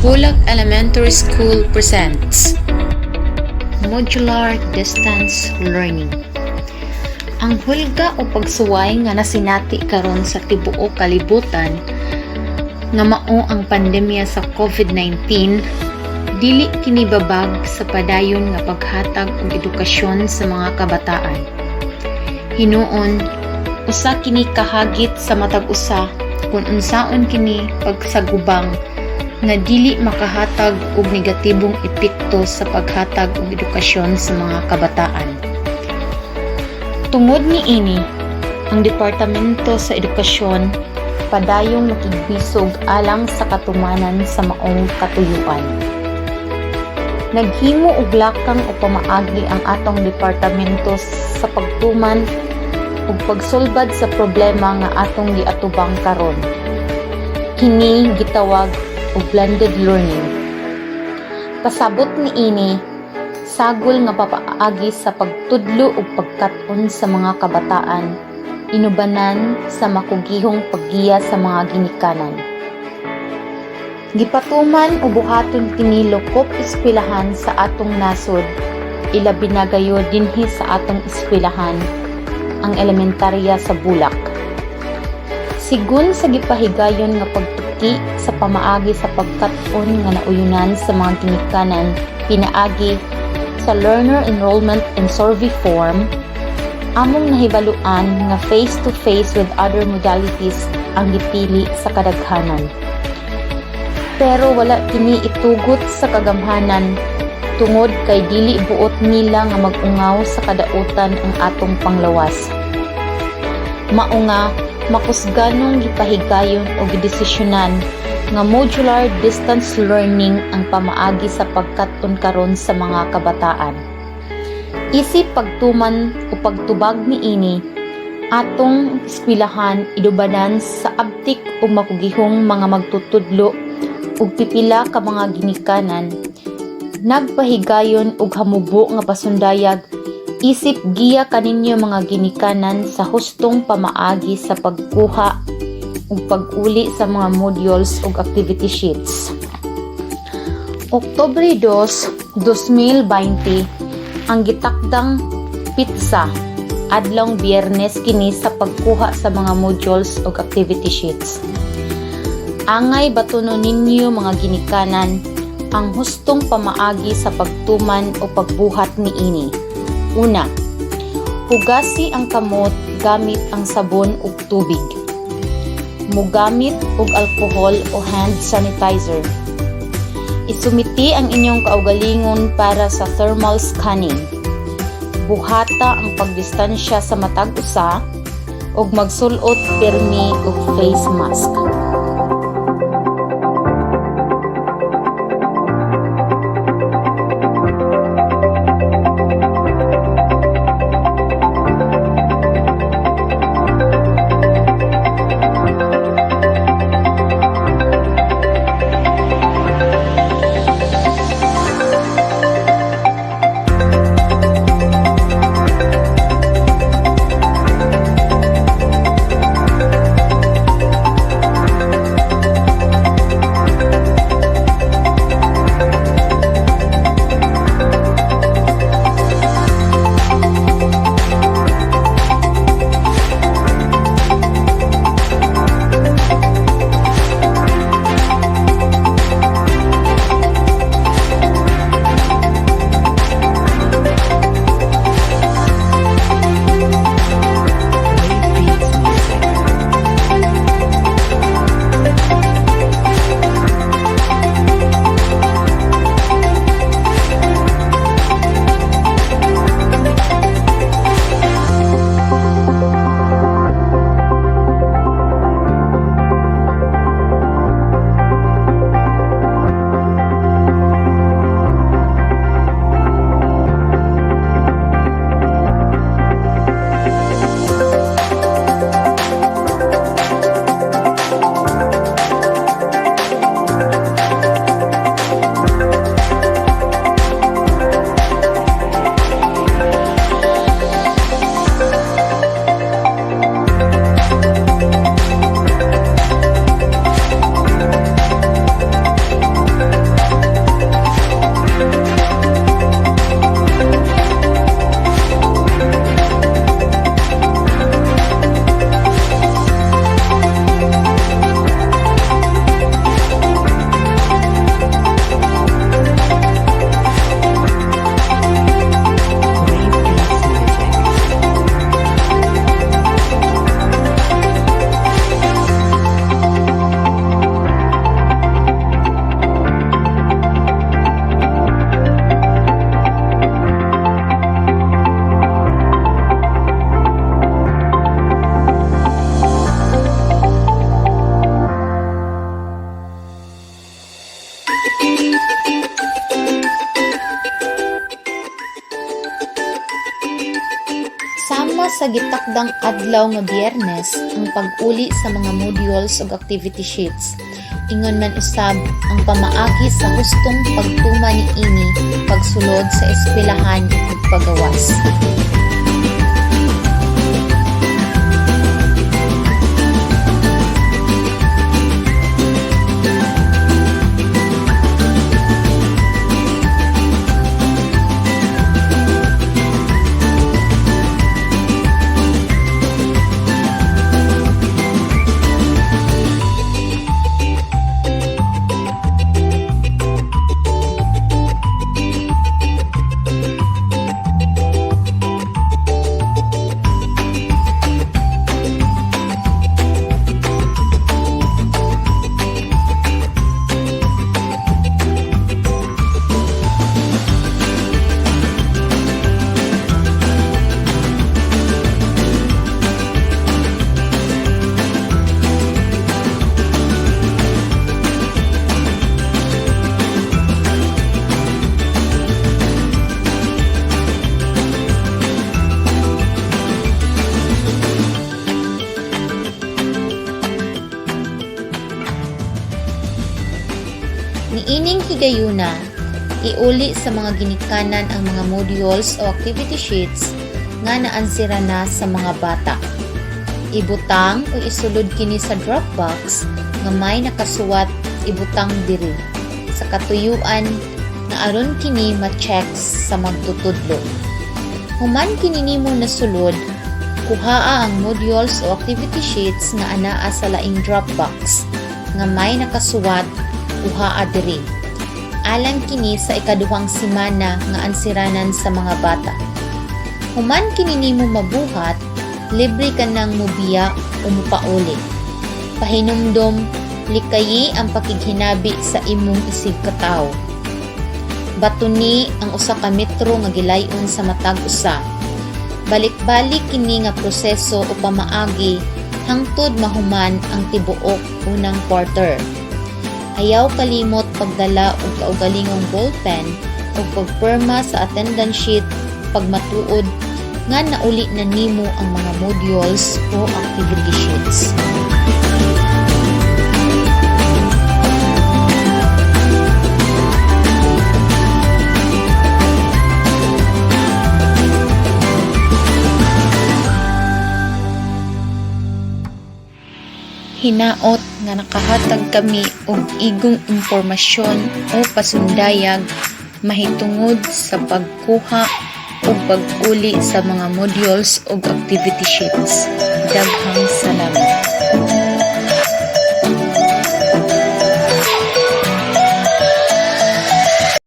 Bulak Elementary School presents Modular Distance Learning. Ang hulga o pagsuway nga nasinati karon sa tibuok kalibutan nga mao ang pandemya sa COVID-19 dili kini babag sa padayon nga paghatag og edukasyon sa mga kabataan. Hinuon usa kini kahagit sa matag usa kung unsaon kini pagsagubang nga dili makahatag og negatibong epekto sa paghatag og edukasyon sa mga kabataan. Tungod niini, ang Departamento sa Edukasyon padayong nakigbisog alang sa katumanan sa maong katuyuan. Naghimo og lakang o pamaagi ang atong departamento sa pagtuman ug pagsulbad sa problema nga atong giatubang karon. Kini gitawag o blended learning. Pasabot niini, sagol nga papaagi sa pagtudlo o pagkat-on sa mga kabataan, inubanan sa makugihong paggiya sa mga ginikanan. Gipatuman o buhaton kini lokop eskwelahan sa atong nasod, ilabi na gayo dinhi sa atong eskwelahan, ang elementarya sa Bulak. Sigun sa gipahigayon nga pagtuki sa pamaagi sa pagkat-on nga nauyunan sa mga ginikanan pinaagi sa Learner Enrollment and Survey Form, among nahibaluan nga face-to-face with other modalities ang gipili sa kadaghanan. Pero wala kini itugot sa kagamhanan tungod kay dili buot nila nga mag-ungaw sa kadautan ang atong panglawas. Mao nga makusganong gipahigayon o gidesisyonan nga modular distance learning ang pamaagi sa pagkat-on karon sa mga kabataan. Isip pagtuman o pagtubag niini, atong eskwelahan idubanan sa abtik o makugihong mga magtutudlo ug pipila ka mga ginikanan. Nagpahigayon og hamubo nga pasundayag isip giya kaninyo mga ginikanan sa hustong pamaagi sa pagkuha ug pag-uli sa mga modules ug activity sheets. Oktubre 2, 2020 ang gitakdang pitsa adlong Biyernes kini sa pagkuha sa mga modules ug activity sheets. Angay batunon ninyo mga ginikanan ang hustong pamaagi sa pagtuman o pagbuhat niini. Una, hugasi ang kamot gamit ang sabon ug tubig. Mugamit og alcohol o hand sanitizer. Isumiti ang inyong kaugalingon para sa thermal scanning. Buhata ang pagdistansya sa matag usa ug magsulot permi og face mask. Sama sa gitakdang adlaw nga Biyernes ang pag-uli sa mga modules ug activity sheets. Ingon man usab ang pamaagi sa hustong pagtuma niini pagsulod sa eskwelahan ug pagawas. Niining higayuna, iuli sa mga ginikanan ang mga modules o activity sheets nga naansira na sa mga bata. Ibutang o isulod kini sa Dropbox nga may nakasuwat ibutang diri sa katuyuan na aron kini ma-checks sa magtutudlo. Human kini nimo nasulod, kuhaa ang modules o activity sheets nga anaa sa laing Dropbox nga may nakasuwat kuhaa diri. Alang kini sa ikaduhang semana nga ansiranan sa mga bata. Human kini nimo mabuhat, libre ka nang mubiya o mupauli. Pahinumdom, likayi ang pakighinabi sa imong isig katawo. Batuni ang usa ka metro nga gilayon sa matag usa. Balik-balik kini nga proseso o pamaagi hangtod mahuman ang tibuok unang quarter. Ayaw kalimot pagdala og kaugalingong ballpen o pagperma sa attendance sheet pagmatuod nga nauli na nimo ang mga modules o activity sheets. Hinaot nga nakahatag kami og igong impormasyon o pasundayag mahitungod sa pagkuha o pag-uli sa mga modules o activity sheets. Daghang salamat.